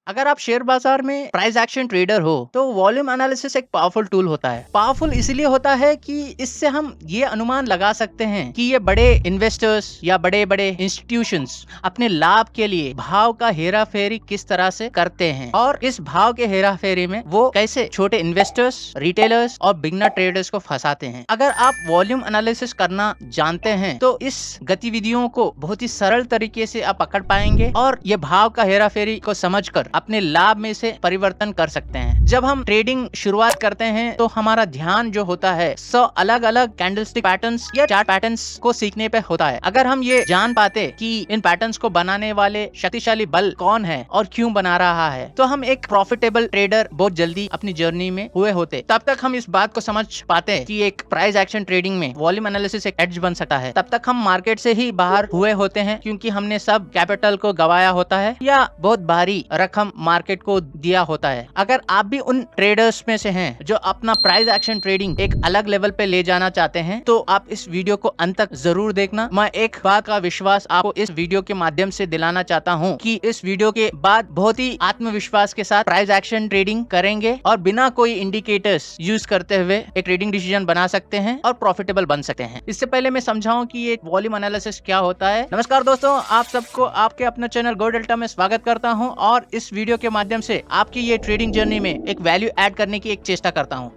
अगर आप शेयर बाजार में प्राइस एक्शन ट्रेडर हो तो वॉल्यूम एनालिसिस एक पावरफुल टूल होता है। पावरफुल इसलिए होता है कि इससे हम ये अनुमान लगा सकते हैं कि ये बड़े इन्वेस्टर्स या बड़े बड़े इंस्टीट्यूशंस अपने लाभ के लिए भाव का हेरा फेरी किस तरह से करते हैं और इस भाव के हेरा फेरी में वो कैसे छोटे इन्वेस्टर्स, रिटेलर्स और बिगनर ट्रेडर्स को फंसाते हैं। अगर आप वॉल्यूम एनालिसिस करना जानते हैं तो इस गतिविधियों को बहुत ही सरल तरीके से आप पकड़ पाएंगे और ये भाव का हेरा फेरी को समझकर अपने लाभ में से परिवर्तन कर सकते हैं। जब हम ट्रेडिंग शुरुआत करते हैं तो हमारा ध्यान जो होता है 100 अलग अलग कैंडलस्टिक पैटर्न्स या चार्ट पैटर्न्स को सीखने पे होता है। अगर हम ये जान पाते कि इन पैटर्न्स को बनाने वाले शक्तिशाली बल कौन है और क्यों बना रहा है तो हम एक प्रॉफिटेबल ट्रेडर बहुत जल्दी अपनी जर्नी में हुए होते। तब तक हम इस बात को समझ पाते कि एक प्राइस एक्शन ट्रेडिंग में वॉल्यूम एनालिसिस एक एड्ज बन सकता है। तब तक हम मार्केट से ही बाहर हुए होते हैं क्योंकि हमने सब कैपिटल को गवाया होता है या बहुत भारी रकम मार्केट को दिया होता है। अगर आप भी उन ट्रेडर्स में से हैं जो अपना प्राइस एक्शन ट्रेडिंग एक अलग लेवल पे ले जाना चाहते हैं तो आप इस वीडियो को अंत तक जरूर देखना। मैं एक बात का विश्वास आपको इस वीडियो के माध्यम से दिलाना चाहता हूं कि इस वीडियो के बाद बहुत ही आत्मविश्वास के साथ प्राइस एक्शन ट्रेडिंग करेंगे और बिना कोई इंडिकेटर्स यूज करते हुए एक ट्रेडिंग डिसीजन बना सकते हैं और प्रॉफिटेबल बन सकते हैं। इससे पहले मैं समझाऊं कि ये वॉल्यूम एनालिसिस क्या होता है। नमस्कार दोस्तों, आप सबको आपके अपने चैनल गो डेल्टा में स्वागत करता हूं और इस वीडियो के माध्यम से आपकी ये ट्रेडिंग जर्नी में एक वैल्यू ऐड करने की एक चेष्टा करता हूं।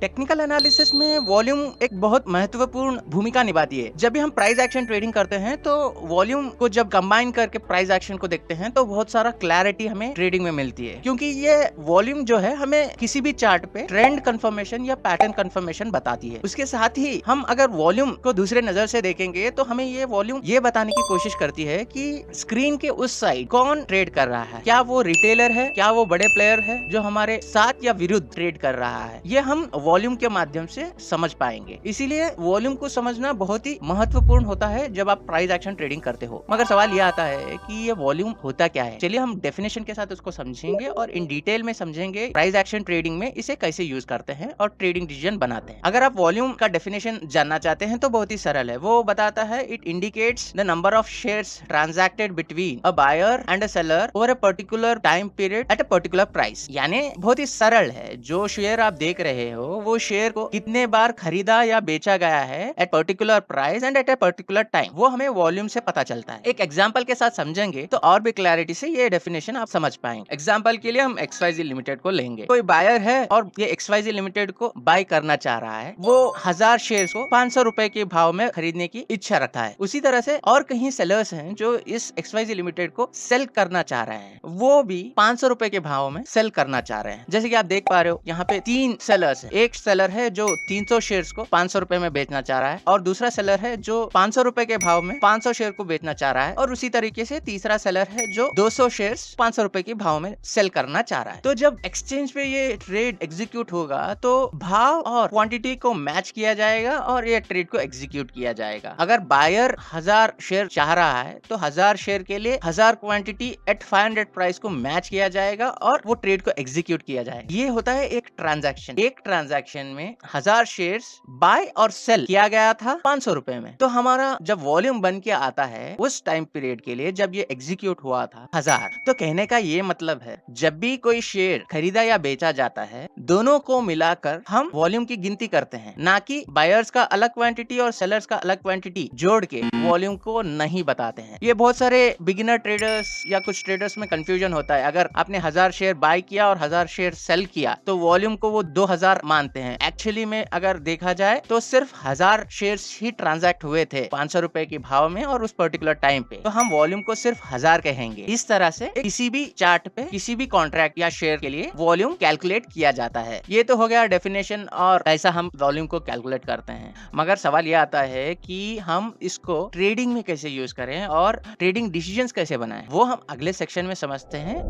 टेक्निकल एनालिसिस में वॉल्यूम एक बहुत महत्वपूर्ण भूमिका निभाती है। जब भी हम प्राइस एक्शन ट्रेडिंग करते हैं तो वॉल्यूम को जब कंबाइन करके प्राइस एक्शन को देखते हैं तो बहुत सारा क्लैरिटी हमें ट्रेडिंग में मिलती है, क्योंकि ये वॉल्यूम जो है हमें किसी भी चार्ट पे ट्रेंड कंफर्मेशन या पैटर्न कंफर्मेशन बताती है। उसके साथ ही हम अगर वॉल्यूम को दूसरे नजर से देखेंगे तो हमें ये वॉल्यूम ये बताने की कोशिश करती है कि स्क्रीन के उस साइड कौन ट्रेड कर रहा है। क्या वो रिटेलर है, क्या वो बड़े प्लेयर है जो हमारे साथ या विरुद्ध ट्रेड कर रहा है। ये हम वॉल्यूम के माध्यम से समझ पाएंगे। इसीलिए वॉल्यूम को समझना बहुत ही महत्वपूर्ण होता है जब आप प्राइस एक्शन ट्रेडिंग करते हो। मगर सवाल यह आता है कि ये वॉल्यूम होता क्या है। चलिए हम डेफिनेशन के साथ उसको समझेंगे और इन डिटेल में समझेंगे प्राइस एक्शन ट्रेडिंग में इसे कैसे यूज करते हैं और ट्रेडिंग डिसीजन बनाते हैं। अगर आप वॉल्यूम का डेफिनेशन जानना चाहते हैं तो बहुत ही सरल है। वो बताता है it indicates the number of shares transacted between a buyer and a seller over a particular time period at a particular price. यानी बहुत ही सरल है। जो शेयर आप देख रहे हो वो शेयर को कितने बार खरीदा या बेचा गया है at particular price and eight a particular time, वो हमें वॉल्यूम से पता चलता है। एक एग्जांपल के साथ समझेंगे तो और भी क्लैरिटी से ये डेफिनेशन आप समझ पाएंगे। एग्जांपल के लिए हम XYZ लिमिटेड को लेंगे। कोई बायर है और ये XYZ लिमिटेड को बाय करना चाह रहा है। वो 1000 शेयर को 500 रुपए के भाव में खरीदने की इच्छा रखता है। उसी तरह से और कहीं सेलर्स हैं जो इस XYZ लिमिटेड को सेल करना चाह रहे हैं। वो भी 500 रुपए के भाव में सेल करना चाह रहे हैं। जैसे कि आप देख पा रहे हो यहाँ पे 3 सेलर्स हैं। एक सेलर है जो 300 शेयर्स को 500 रुपए में बेचना चाह रहा है और दूसरा सेलर है जो 500 रुपए के भाव में 500 शेयर को बेचना चाह रहा है और उसी तरीके से तीसरा सेलर है जो 200 शेयर्स 500 रुपए के भाव में सेल करना चाह रहा है। तो जब एक्सचेंज पे ये ट्रेड एग्जीक्यूट होगा तो भाव और क्वांटिटी को मैच किया जाएगा और ये ट्रेड को एग्जीक्यूट किया जाएगा। अगर बायर 1000 शेयर चाह रहा है तो 1000 शेयर के लिए 1000 क्वांटिटी एट 500 प्राइस को मैच किया जाएगा और वो ट्रेड को एग्जीक्यूट किया जाएगा। ये होता है एक ट्रांजैक्शन। एक ट्रांजैक्शन में 1000 शेयर्स बाय और सेल किया गया था 500 रुपए में। तो हमारा जब वॉल्यूम बन के आता है उस टाइम पीरियड के लिए जब ये एग्जीक्यूट हुआ था 1000, तो कहने का ये मतलब है जब भी कोई शेयर खरीदा या बेचा जाता है दोनों को मिलाकर हम वॉल्यूम की गिनती करते हैं, ना कि बायर्स का अलग क्वांटिटी और सेलर्स का अलग क्वांटिटी जोड़ के वॉल्यूम को नहीं बताते हैं। ये बहुत सारे बिगिनर ट्रेडर्स या कुछ ट्रेडर्स में कंफ्यूजन होता है। अगर आपने 1000 शेयर बाय किया और 1000 शेयर सेल किया तो वॉल्यूम को वो 2000 मानते हैं। एक्चुअली में अगर देखा जाए तो सिर्फ 1000 शेयर्स ही ट्रांजैक्ट हुए थे 500 रुपए के भाव में और उस पर्टिकुलर टाइम पे, तो हम वॉल्यूम को सिर्फ 1000 कहेंगे। इस तरह से किसी भी चार्ट पे किसी भी कॉन्ट्रैक्ट या शेयर के लिए वॉल्यूम कैलकुलेट किया जाता है। ये तो हो गया डेफिनेशन और ऐसा हम वॉल्यूम को कैलकुलेट करते हैं। मगर सवाल ये आता है कि हम इसको ट्रेडिंग में कैसे यूज करें और ट्रेडिंग डिसीजंस कैसे बनाएं, वो हम अगले सेक्शन में समझते हैं।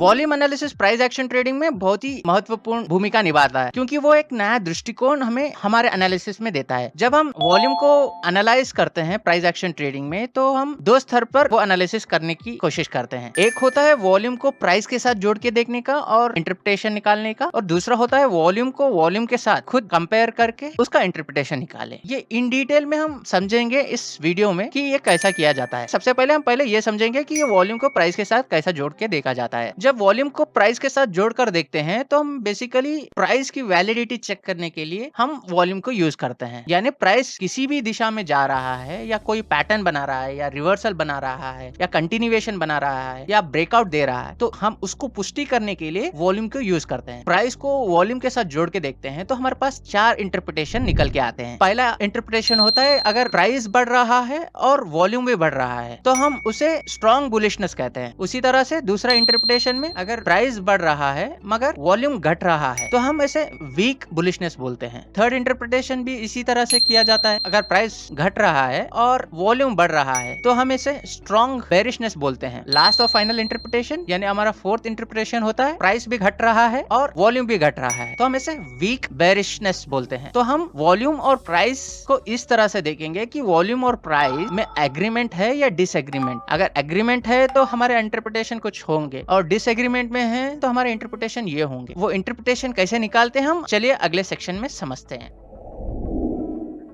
Volume analysis price action trading में बहुत ही महत्वपूर्ण भूमिका निभाता है, क्योंकि वो एक नया दृष्टिकोण हमें हमारे एनालिसिस में देता है। जब हम वॉल्यूम को एनालाइज करते हैं प्राइस एक्शन ट्रेडिंग में, तो हम दो स्तर पर वो एनालिसिस करने की कोशिश करते हैं। एक होता है वॉल्यूम को प्राइस के साथ जोड़ के देखने का और इंटरप्रिटेशन निकालने का, और दूसरा होता है वॉल्यूम को वॉल्यूम के साथ खुद कंपेयर करके उसका इंटरप्रिटेशन निकाले। ये इन डिटेल में हम समझेंगे इस वीडियो में कि ये कैसा किया जाता है। सबसे पहले हम ये समझेंगे कि ये वॉल्यूम को प्राइस के साथ कैसा जोड़ के देखा जाता है। जब वॉल्यूम को प्राइस के साथ जोड़कर देखते हैं तो हम बेसिकली प्राइस की वैलिडिटी चेक करने के लिए हम वॉल्यूम को यूज करते हैं। यानी प्राइस किसी भी दिशा में जा रहा है, या कोई पैटर्न बना रहा है, या रिवर्सल बना रहा है, या कंटिन्यूएशन बना रहा है, या ब्रेकआउट दे रहा है, तो हम उसको पुष्टि करने के लिए वॉल्यूम को यूज करते हैं। प्राइस को वॉल्यूम के साथ जोड़ के देखते हैं तो हमारे पास 4 इंटरप्रिटेशन निकल के आते हैं। पहला इंटरप्रिटेशन होता है अगर प्राइस बढ़ रहा है और वॉल्यूम भी बढ़ रहा है तो हम उसे स्ट्रॉन्ग बुलिशनेस कहते हैं। उसी तरह से दूसरा इंटरप्रिटेशन में अगर प्राइस बढ़ रहा है मगर वॉल्यूम घट रहा है तो हम इसे वीक बुलिशनेस बोलते हैं। थर्ड इंटरप्रिटेशन भी इसी तरह से किया जाता है, अगर प्राइस घट रहा है और वॉल्यूम बढ़ रहा है तो हम इसे स्ट्रॉन्ग बेरिशनेस बोलते हैं। लास्ट और फाइनल इंटरप्रिटेशन यानी हमारा फोर्थ इंटरप्रिटेशन होता है प्राइस भी घट रहा है और वॉल्यूम भी घट रहा है तो हम इसे वीक बेरिशनेस बोलते हैं। तो हम वॉल्यूम और प्राइस को इस तरह से देखेंगे कि वॉल्यूम और प्राइस में एग्रीमेंट है या डिसएग्रीमेंट। अगर एग्रीमेंट है तो हमारे इंटरप्रिटेशन कुछ होंगे, और डिसएग्रीमेंट में है तो हमारे इंटरप्रिटेशन ये होंगे। वो इंटरप्रिटेशन कैसे निकालते हैं हम चलिए अगले सेक्शन में समझते हैं।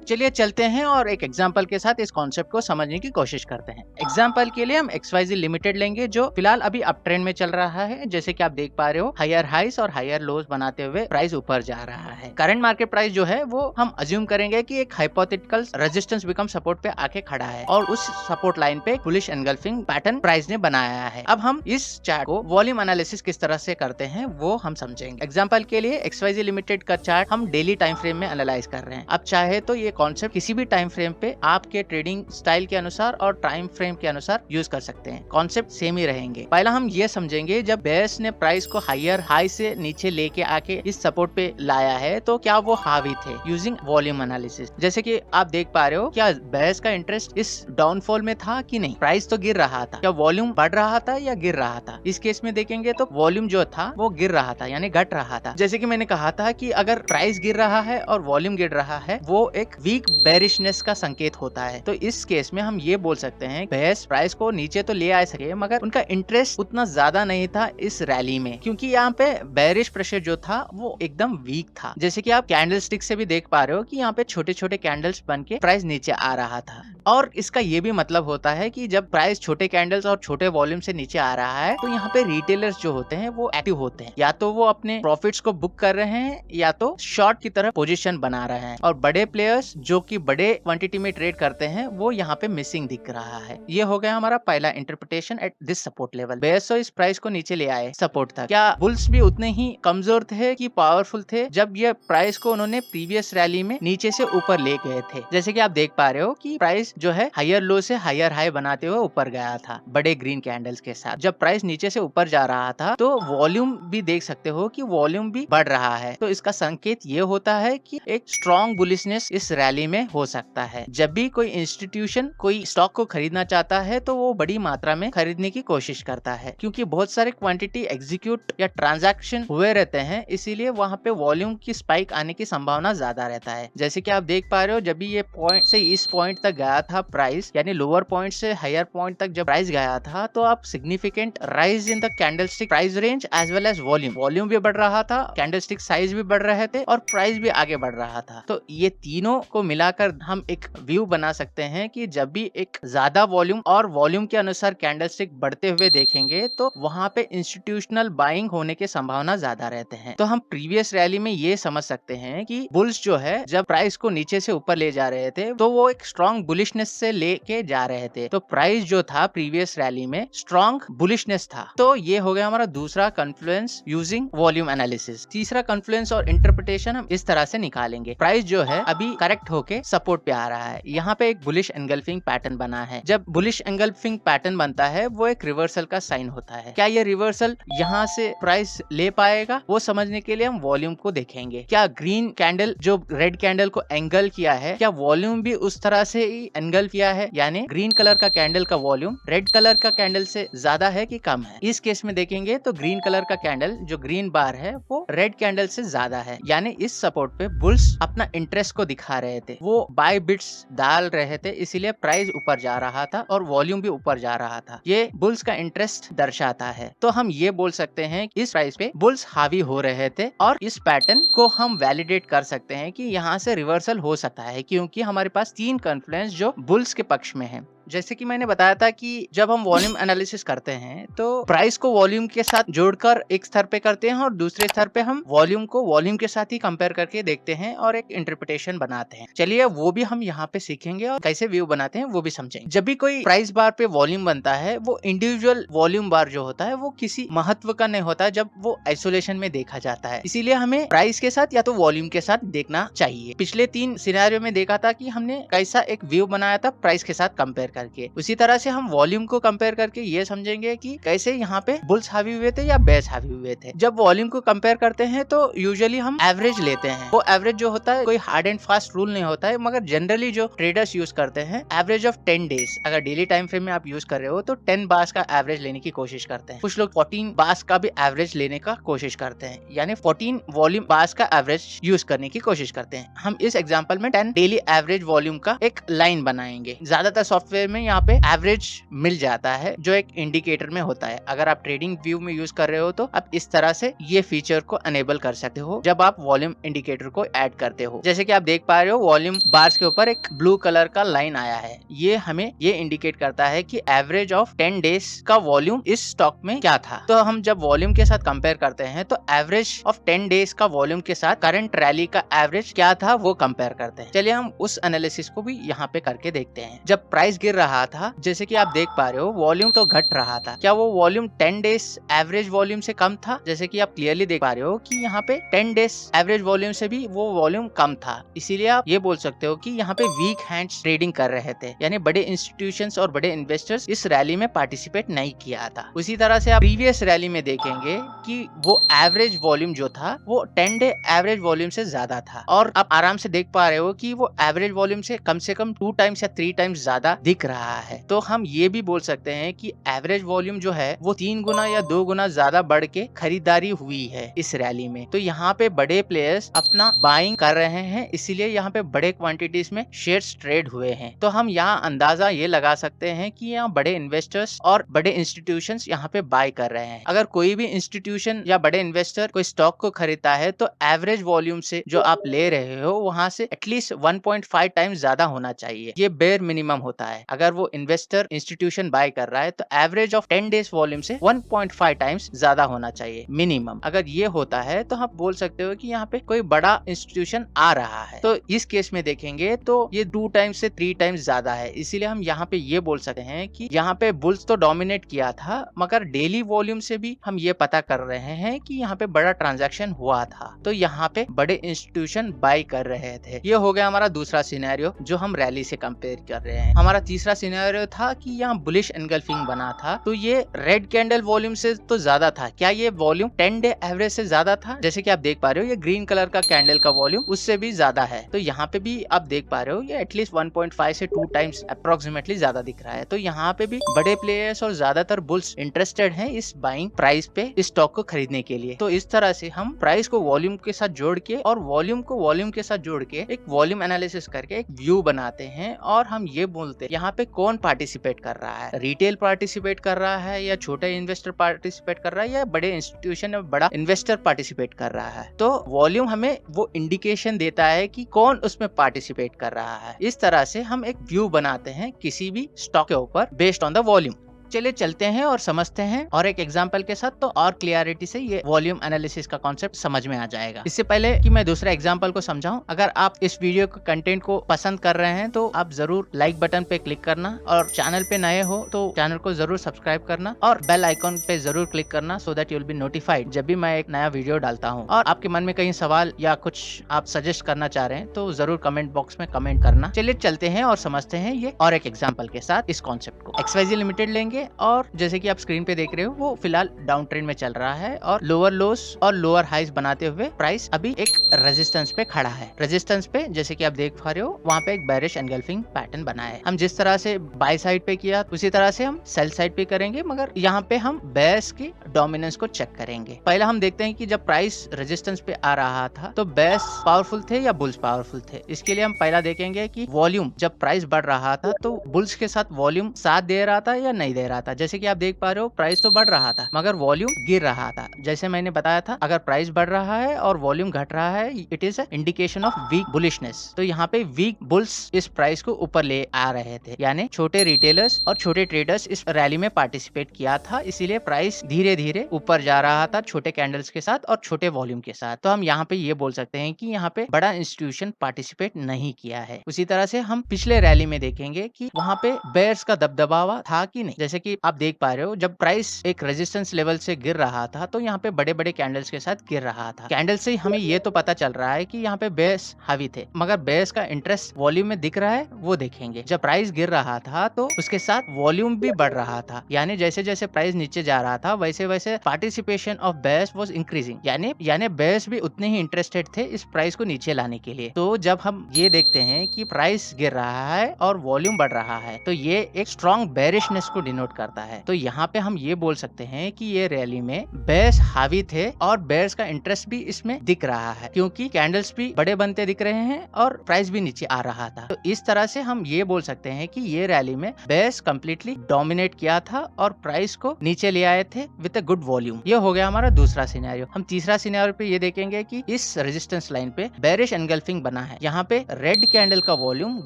चलिए चलते हैं और एक एग्जांपल के साथ इस कॉन्सेप्ट को समझने की कोशिश करते हैं। एग्जांपल के लिए हम XYZ लिमिटेड लेंगे जो फिलहाल अभी अप ट्रेंड में चल रहा है। जैसे कि आप देख पा रहे हो हायर हाइस और हायर लोज बनाते हुए प्राइस ऊपर जा रहा है। करंट मार्केट प्राइस जो है वो हम अज्यूम करेंगे कि एक हाइपोथेटिकल रेजिस्टेंस बिकम सपोर्ट पे आके खड़ा है और उस सपोर्ट लाइन पे बुलिश एनगल्फिंग पैटर्न प्राइस ने बनाया है। अब हम इस चार्ट को वॉल्यूम एनालिसिस किस तरह से करते हैं वो हम समझेंगे। एग्जाम्पल के लिए XYZ लिमिटेड का चार्ट हम डेली टाइम फ्रेम में एनालाइज कर रहे हैं। अब चाहे तो ये कॉन्सेप्ट किसी भी टाइम फ्रेम पे आपके ट्रेडिंग स्टाइल के अनुसार और टाइम फ्रेम के अनुसार यूज कर सकते हैं। कॉन्सेप्ट सेम ही रहेंगे। पहला हम ये समझेंगे जब बेयर्स ने प्राइस को हायर हाई से नीचे लेके आके इस सपोर्ट पे लाया है तो क्या वो हावी थे यूजिंग वॉल्यूम एनालिसिस। जैसे कि आप देख पा रहे हो क्या बेयर्स का इंटरेस्ट इस डाउनफॉल में था कि नहीं। प्राइस तो गिर रहा था, क्या वॉल्यूम बढ़ रहा था या गिर रहा था। इस केस में देखेंगे तो वॉल्यूम जो था वो गिर रहा था यानी घट रहा था। जैसे कि मैंने कहा था कि अगर प्राइस गिर रहा है और वॉल्यूम गिर रहा है वो एक वीक बेरिशनेस का संकेत होता है। तो इस केस में हम ये बोल सकते हैं बेयर्स प्राइस को नीचे तो ले आ सके मगर उनका इंटरेस्ट उतना ज्यादा नहीं था इस रैली में, क्योंकि यहाँ पे बेरिश प्रेशर जो था वो एकदम वीक था। जैसे कि आप कैंडल स्टिक से भी देख पा रहे हो कि यहाँ पे छोटे छोटे कैंडल्स बन के प्राइस नीचे आ रहा था। और इसका ये भी मतलब होता है कि जब प्राइस छोटे कैंडल्स और छोटे वॉल्यूम से नीचे आ रहा है तो यहाँ पे रिटेलर्स जो होते हैं वो एक्टिव होते हैं, या तो वो अपने प्रॉफिट्स को बुक कर रहे हैं या तो शॉर्ट की तरफ पोजीशन बना रहे हैं। और बड़े प्लेयर्स जो कि बड़े क्वांटिटी में ट्रेड करते हैं वो यहाँ पे मिसिंग दिख रहा है। ये हो गया हमारा पहला interpretation at this support level. Bears इस प्राइस को नीचे ले आए सपोर्ट तक। क्या बुल्स भी उतने ही कमजोर थे कि पावरफुल थे जब ये प्राइस को उन्होंने प्रीवियस रैली में नीचे से ऊपर ले गए थे। जैसे कि आप देख पा रहे हो कि प्राइस जो है हायर लो से हायर हाई बनाते हुए ऊपर गया था बड़े ग्रीन कैंडल्स के साथ। जब प्राइस नीचे से ऊपर जा रहा था तो वॉल्यूम भी देख सकते हो कि वॉल्यूम भी बढ़ रहा है। तो इसका संकेत ये होता है कि एक स्ट्रॉन्ग बुलिशनेस इस रैली में हो सकता है। जब भी कोई इंस्टीट्यूशन कोई स्टॉक को खरीदना चाहता है तो वो बड़ी मात्रा में खरीदने की कोशिश करता है, क्योंकि बहुत सारे क्वांटिटी एग्जीक्यूट या ट्रांजैक्शन हुए रहते हैं, इसीलिए वहाँ पे वॉल्यूम की स्पाइक आने की संभावना ज्यादा रहता है। जैसे कि आप देख पा रहे हो जब भी ये पॉइंट से इस पॉइंट तक गया था प्राइस, यानी लोअर पॉइंट से हायर पॉइंट तक जब प्राइस गया था तो आप significant rise in the candlestick price range as well as volume भी बढ़ रहा था, कैंडलस्टिक साइज भी बढ़ रहे थे और प्राइस भी आगे बढ़ रहा था। तो ये तीनों को मिलाकर हम एक व्यू बना सकते हैं कि जब भी एक ज्यादा वॉल्यूम और वॉल्यूम के अनुसार कैंडलस्टिक बढ़ते हुए देखेंगे तो वहां पे इंस्टीट्यूशनल बाइंग होने के संभावना ज्यादा रहते हैं। तो हम प्रीवियस रैली में ये समझ सकते हैं कि बुल्स जो है जब प्राइस को नीचे से ऊपर ले जा रहे थे तो वो एक स्ट्रॉन्ग बुलिशनेस से लेके जा रहे थे। तो प्राइस जो था प्रीवियस रैली में स्ट्रॉन्ग बुलिशनेस था। तो ये हो गया हमारा दूसरा कन्फ्लुएंस यूजिंग वॉल्यूम एनालिसिस। तीसरा कन्फ्लुएंस और इंटरप्रिटेशन हम इस तरह से निकालेंगे। प्राइस जो है अभी करेक्ट होके सपोर्ट पे आ रहा है, यहाँ पे एक बुलिश एंगल्फिंग पैटर्न बना है। जब बुलिश एंगल्फिंग पैटर्न बनता है वो एक रिवर्सल का साइन होता है। क्या ये रिवर्सल यहाँ से प्राइस ले पाएगा वो समझने के लिए हम वॉल्यूम को देखेंगे। क्या ग्रीन कैंडल जो रेड कैंडल को एंगल किया है क्या वॉल्यूम भी उस तरह से ही एनगल्फ किया है, यानी ग्रीन कलर का कैंडल का वॉल्यूम रेड कलर का कैंडल से ज्यादा है कि कम है। इस केस में देखेंगे तो ग्रीन कलर का कैंडल जो ग्रीन बार है वो रेड कैंडल से ज्यादा है, यानी इस सपोर्ट पे बुल्स अपना इंटरेस्ट को दिखा रहे थे, वो बाय बिट्स डाल रहे थे, इसीलिए प्राइस ऊपर जा रहा था और वॉल्यूम भी ऊपर जा रहा था। ये बुल्स का इंटरेस्ट दर्शाता है। तो हम ये बोल सकते हैं कि इस प्राइस पे बुल्स हावी हो रहे थे और इस पैटर्न को हम वैलिडेट कर सकते हैं कि यहाँ से रिवर्सल हो सकता है, क्योंकि हमारे पास 3 कॉन्फ्लुएंस जो बुल्स के पक्ष में है। जैसे कि मैंने बताया था कि जब हम वॉल्यूम एनालिसिस करते हैं तो प्राइस को वॉल्यूम के साथ जोड़कर एक स्तर पे करते हैं और दूसरे स्तर पे हम वॉल्यूम को वॉल्यूम के साथ ही कंपेयर करके देखते हैं और एक इंटरप्रिटेशन बनाते हैं। चलिए वो भी हम यहाँ पे सीखेंगे और कैसे व्यू बनाते हैं वो भी समझेंगे। जब भी कोई प्राइस बार पे वॉल्यूम बनता है, वो इंडिविजुअल वॉल्यूम बार जो होता है वो किसी महत्व का नहीं होता जब वो आइसोलेशन में देखा जाता है, इसीलिए हमें प्राइस के साथ या तो वॉल्यूम के साथ देखना चाहिए। पिछले 3 सिनेरियो में देखा था कि हमने कैसा एक व्यू बनाया था प्राइस के साथ कंपेयर करके, उसी तरह से हम वॉल्यूम को कंपेयर करके ये समझेंगे कि कैसे यहाँ पे बुल्स हावी हुए थे या बेयर्स हावी हुए थे। जब वॉल्यूम को कंपेयर करते हैं तो यूजुअली हम एवरेज लेते हैं। वो एवरेज जो होता है कोई हार्ड एंड फास्ट रूल नहीं होता है, मगर जनरली जो ट्रेडर्स यूज करते हैं एवरेज ऑफ 10 डेज, अगर डेली टाइम फ्रेम में आप यूज कर रहे हो तो 10 बार्स का एवरेज लेने की कोशिश करते हैं। कुछ लोग 14 बार्स का भी एवरेज लेने का कोशिश करते हैं, यानी 14 वॉल्यूम बार्स का एवरेज यूज करने की कोशिश करते हैं। हम इस एग्जांपल में 10 डेली एवरेज वॉल्यूम का एक लाइन बनाएंगे। ज्यादातर सॉफ्टवेयर में यहाँ पे एवरेज मिल जाता है जो एक इंडिकेटर में होता है। अगर आप ट्रेडिंग व्यू में यूज कर रहे हो तो आप इस तरह से ये फीचर को अनेबल कर सकते हो जब आप वॉल्यूम इंडिकेटर को ऐड करते हो। जैसे कि आप देख पा रहे हो वॉल्यूम बार्स के ऊपर एक ब्लू कलर का लाइन आया है, ये हमें ये इंडिकेट करता है कि एवरेज ऑफ 10 डेज का वॉल्यूम इस स्टॉक में क्या था। तो हम जब वॉल्यूम के साथ कंपेयर करते हैं तो एवरेज ऑफ 10 डेज का वॉल्यूम के साथ करंट रैली का एवरेज क्या था वो कंपेयर करते हैं। चलिए हम उस एनालिसिस को भी यहाँ पे करके देखते हैं। जब प्राइस गिर रहा था, जैसे कि आप देख पा रहे हो वॉल्यूम तो घट रहा था, क्या वो वॉल्यूम 10 डेज एवरेज वॉल्यूम से कम था? जैसे कि आप क्लियरली देख पा रहे हो कि यहाँ पे 10 डेज एवरेज वॉल्यूम से भी वो वॉल्यूम कम था, इसीलिए आप ये बोल सकते हो कि यहाँ पे वीक हैंड्स ट्रेडिंग कर रहे थे, यानी बड़े इंस्टीट्यूशंस और बड़े इन्वेस्टर्स इस रैली में पार्टिसिपेट नहीं किया था। उसी तरह से आप प्रीवियस रैली में देखेंगे कि वो एवरेज वॉल्यूम जो था वो 10 डे एवरेज वॉल्यूम से ज्यादा था, और आप आराम से देख पा रहे हो कि वो एवरेज वॉल्यूम से कम 2 टाइम्स या 3 टाइम्स ज्यादा दिख रहा है। तो हम ये भी बोल सकते हैं कि एवरेज वॉल्यूम जो है वो 3 गुना या 2 गुना ज्यादा बढ़ के खरीदारी हुई है इस रैली में। तो यहाँ पे बड़े प्लेयर्स अपना बाइंग कर रहे हैं, इसीलिए यहाँ पे बड़े क्वांटिटीज में शेयर्स ट्रेड हुए हैं। तो हम यहाँ अंदाजा ये लगा सकते हैं कि यहाँ बड़े इन्वेस्टर्स और बड़े इंस्टीट्यूशंस यहाँ पे बाय कर रहे हैं। अगर कोई भी इंस्टीट्यूशन या बड़े इन्वेस्टर कोई स्टॉक को खरीदता है तो एवरेज वॉल्यूम से जो आप ले रहे हो वहां से एटलीस्ट 1.5 टाइम्स ज्यादा होना चाहिए, ये बेयर मिनिमम होता है। अगर वो इन्वेस्टर इंस्टीट्यूशन बाय कर रहा है तो एवरेज ऑफ 10 डेज वॉल्यूम से 1.5 टाइम्स ज्यादा होना चाहिए मिनिमम। अगर ये होता है तो आप बोल सकते हो कि यहाँ पे कोई बड़ा इंस्टीट्यूशन आ रहा है। तो इस केस में देखेंगे तो ये 2 टाइम्स से 3 टाइम्स ज्यादा है, इसीलिए हम यहाँ पे ये बोल सकते हैं कि यहाँ पे बुल्स तो डोमिनेट किया था, मगर डेली वॉल्यूम से भी हम ये पता कर रहे हैं कि यहाँ पे बड़ा ट्रांजैक्शन हुआ था, तो यहाँ पे बड़े इंस्टीट्यूशन बाय कर रहे थे। ये हो गया हमारा दूसरा सिनेरियो जो हम रैली से कंपेयर कर रहे हैं। हमारा तीसरा सिनेरियो था कि यहाँ बुलिश एनगल्फिंग बना था, तो ये रेड कैंडल वॉल्यूम से तो ज्यादा था। क्या ये वॉल्यूम 10 डे एवरेज से ज्यादा था? जैसे कि आप देख पा रहे हो ये ग्रीन कलर का कैंडल का वॉल्यूम उससे भी ज्यादा है, तो यहाँ पे भी आप देख पा रहे हो ये एटलीस्ट 1.5 से 2 टाइम्स अप्रोक्सीमेटली ज्यादा दिख रहा है। तो यहाँ पे भी बड़े प्लेयर्स और ज्यादातर बुल्स इंटरेस्टेड हैं इस बाइंग प्राइस पे इस स्टॉक को खरीदने के लिए। तो इस तरह से हम प्राइस को वॉल्यूम के साथ जोड़ के और वॉल्यूम को वॉल्यूम के साथ जोड़ के एक वॉल्यूम एनालिसिस करके एक व्यू बनाते हैं, और हम ये बोलते हैं यहाँ पे कौन पार्टिसिपेट कर रहा है, रिटेल पार्टिसिपेट कर रहा है या छोटे इन्वेस्टर पार्टिसिपेट कर रहा है या बड़े इंस्टीट्यूशन या बड़ा इन्वेस्टर पार्टिसिपेट कर रहा है। तो वॉल्यूम हमें वो इंडिकेशन देता है कि कौन उसमें पार्टिसिपेट कर रहा है। इस तरह से हम एक व्यू बनाते हैं किसी भी स्टॉक के ऊपर बेस्ड ऑन द वॉल्यूम। चलिए चलते हैं और समझते हैं और एक एग्जांपल के साथ, तो और क्लियरिटी से ये वॉल्यूम एनालिसिस का कॉन्सेप्ट समझ में आ जाएगा। इससे पहले कि मैं दूसरा एग्जांपल को समझाऊं, अगर आप इस वीडियो के कंटेंट को पसंद कर रहे हैं तो आप जरूर लाइक बटन पे क्लिक करना, और चैनल पे नए हो तो चैनल को जरूर सब्सक्राइब करना और बेल आइकॉन पे जरूर क्लिक करना, so that you will be notified जब भी मैं एक नया वीडियो डालता हूँ। और आपके मन में कहीं सवाल या कुछ आप सजेस्ट करना चाह रहे हैं तो जरूर कमेंट बॉक्स में कमेंट करना। चलिए चलते हैं और समझते हैं ये और एक एग्जाम्पल के साथ इस कॉन्सेप्ट को। XYZ लिमिटेड लेंगे करेंगे और जैसे कि आप स्क्रीन पे देख रहे हो वो फिलहाल डाउन ट्रेंड में चल रहा है और लोअर लोस और लोअर हाइज बनाते हुए प्राइस अभी एक रेजिस्टेंस पे खड़ा है। रेजिस्टेंस पे जैसे कि आप देख पा रहे हो वहाँ पे एक बेरिश एनगल्फिंग पैटर्न बना है। हम जिस तरह से बाय साइड पे किया उसी तरह से हम सेल साइड पे करेंगे, मगर यहाँ पे हम बेयर्स की डोमिनेंस को चेक करेंगे। पहला हम देखते हैं कि जब प्राइस रेजिस्टेंस पे आ रहा था तो बेयर्स पावरफुल थे या बुल्स पावरफुल थे। इसके लिए हम पहला देखेंगे कि वॉल्यूम जब प्राइस बढ़ रहा था तो बुल्स के साथ वॉल्यूम साथ दे रहा था या नहीं दे रहा था। जैसे कि आप देख पा रहे हो प्राइस तो बढ़ रहा था मगर वॉल्यूम गिर रहा था। जैसे मैंने बताया था अगर प्राइस बढ़ रहा है और वॉल्यूम घट रहा है it is indication of weak bullishness. तो यहाँ पे वीक बुल्स इस प्राइस को ऊपर ले आ रहे थे, यानी छोटे रिटेलर्स और छोटे ट्रेडर्स इस रैली में पार्टिसिपेट किया था, इसीलिए प्राइस धीरे धीरे ऊपर जा रहा था छोटे कैंडल्स के साथ और छोटे वॉल्यूम के साथ। तो हम यहाँ पे ये बोल सकते हैं कि यहाँ पे बड़ा इंस्टीट्यूशन पार्टिसिपेट नहीं किया है। उसी तरह से हम पिछले रैली में देखेंगे कि वहाँ पे बेयर्स का दबदबा था कि नहीं। जैसे कि आप देख पा रहे हो जब प्राइस एक रेजिस्टेंस लेवल से गिर रहा था तो यहाँ पे बड़े बड़े कैंडल्स के साथ गिर रहा था। कैंडल से हमें ये तो पता चल रहा है कि यहाँ पे बेयर्स हावी थे, मगर बेयर्स का इंटरेस्ट वॉल्यूम में दिख रहा है वो देखेंगे। जब प्राइस गिर रहा था तो उसके साथ वॉल्यूम भी बढ़ रहा था, यानी जैसे जैसे प्राइस नीचे जा रहा था वैसे वैसे participation of bears was increasing, यानी बेयर्स भी उतने ही इंटरेस्टेड थे इस प्राइस को नीचे लाने के लिए। तो जब हम ये देखते हैं कि प्राइस गिर रहा है और वॉल्यूम बढ़ रहा है तो ये एक स्ट्रॉन्ग बेरिशनेस को डिनोट करता है। तो यहाँ पे हम ये बोल सकते हैं कि ये रैली में बेयर्स हावी थे और बेयर्स का इंटरेस्ट भी इसमें दिख रहा है, क्योंकि कैंडल्स भी बड़े बनते दिख रहे हैं और प्राइस भी नीचे आ रहा था। तो इस तरह से हम ये बोल सकते हैं कि ये रैली में बेयर्स कंप्लीटली डोमिनेट किया था और प्राइस को नीचे ले आए थे विद अ गुड वॉल्यूम। ये हो गया हमारा दूसरा सिनेरियो। हम तीसरा सिनेरियो पे ये देखेंगे कि इस रेजिस्टेंस लाइन पे बेरिश एनगल्फिंग बना है। यहाँ पे रेड कैंडल का वॉल्यूम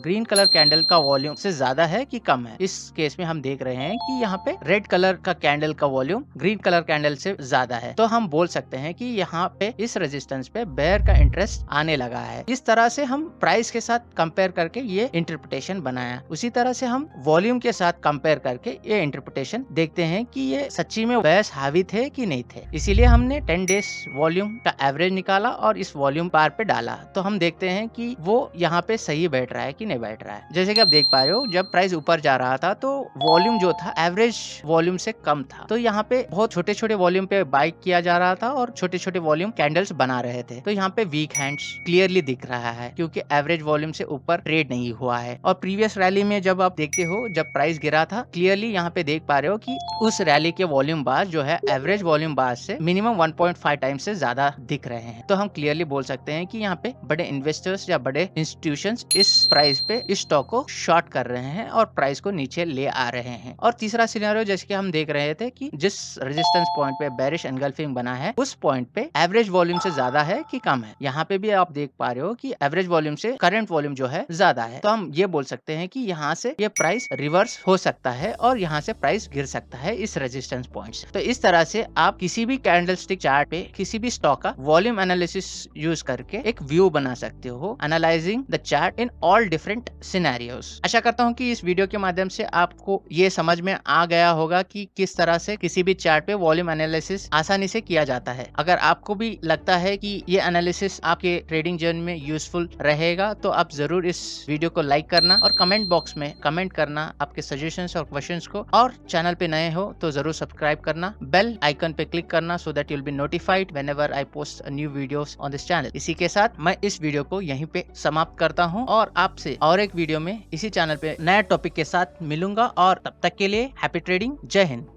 ग्रीन कलर कैंडल का वॉल्यूम से ज्यादा है कि कम है। इस केस में हम देख रहे हैं कि यहाँ पे रेड कलर का कैंडल का वॉल्यूम ग्रीन कलर कैंडल से ज्यादा है। तो हम बोल सकते हैं कि यहाँ पे इस रेजिस्टेंस पे बेयर का इंटरेस्ट आने लगा है। इस तरह से हम प्राइस के साथ कंपेयर करके ये इंटरप्रिटेशन बनाया। उसी तरह से हम वॉल्यूम के साथ कंपेयर करके ये इंटरप्रिटेशन देखते हैं कि ये सच्ची में बेयर्स हावी थे कि नहीं थे। इसीलिए हमने 10 डेज वॉल्यूम का एवरेज निकाला और इस वॉल्यूम पार पे डाला। तो हम देखते हैं कि वो यहाँ पे सही बैठ रहा है कि नहीं बैठ रहा है। जैसे कि आप देख पा रहे हो जब प्राइस ऊपर जा रहा था तो वॉल्यूम जो था एवरेज वॉल्यूम से कम था। तो यहाँ पे बहुत छोटे छोटे वॉल्यूम पे बाय किया जा रहा था और छोटे छोटे वॉल्यूम कैंडल्स बना रहे थे। तो यहाँ पे वीक हैंड्स क्लियरली दिख रहा है क्योंकि एवरेज वॉल्यूम से ऊपर ट्रेड नहीं हुआ है। और प्रीवियस रैली में जब आप देखते हो जब प्राइस गिरा था क्लियरली यहाँ पे देख पा रहे हो कि उस रैली के वॉल्यूम बार जो है एवरेज वॉल्यूम बार से मिनिमम 1.5 टाइम्स से ज्यादा दिख रहे हैं। तो हम क्लियरली बोल सकते हैं कि यहाँ पे बड़े इन्वेस्टर्स या बड़े इंस्टीट्यूशंस इस प्राइस पे इस स्टॉक को शॉर्ट कर रहे हैं और प्राइस को नीचे ले आ रहे हैं। और तीसरा सिनेरियो जैसे कि हम देख रहे थे कि जिस रेजिस्टेंस पॉइंट पे बेरिश एनगल्फिंग बना है उस पॉइंट पे एवरेज वॉल्यूम से ज्यादा है कि कम है। यहाँ पे भी आप देख पा रहे हो कि एवरेज वॉल्यूम से करंट वॉल्यूम जो है ज्यादा है। तो हम ये बोल सकते हैं कि यहाँ से ये प्राइस रिवर्स हो सकता है और यहाँ से प्राइस गिर सकता है इस रेजिस्टेंस पॉइंट से। तो इस तरह से आप किसी भी कैंडलस्टिक चार्ट पे किसी भी स्टॉक का वॉल्यूम एनालिसिस यूज करके एक व्यू बना सकते हो, analysing the chart in all different scenarios. आशा करता हूँ कि इस वीडियो के माध्यम से आपको ये समझ में आ गया होगा कि किस तरह से किसी भी चार्ट पे वॉल्यूम एनालिसिस आसानी से किया जाता है। अगर आपको भी लगता है कि ये एनालिसिस आपके ट्रेडिंग जर्नी में यूजफुल रहेगा तो आप जरूर इस वीडियो को लाइक करना और कमेंट बॉक्स में कमेंट करना आपके सजेशंस और क्वेश्चंस को। और चैनल पे नए हो तो जरूर सब्सक्राइब करना, बेल आइकन पे क्लिक करना so that you will be notified whenever I post a new videos on this channel. इसी के साथ मैं इस वीडियो को यहीं पे समाप्त करता हूँ और आपसे और एक वीडियो में इसी चैनल पे नया टॉपिक के साथ मिलूंगा। और तब तक के लिए हैप्पी ट्रेडिंग। जय हिंद।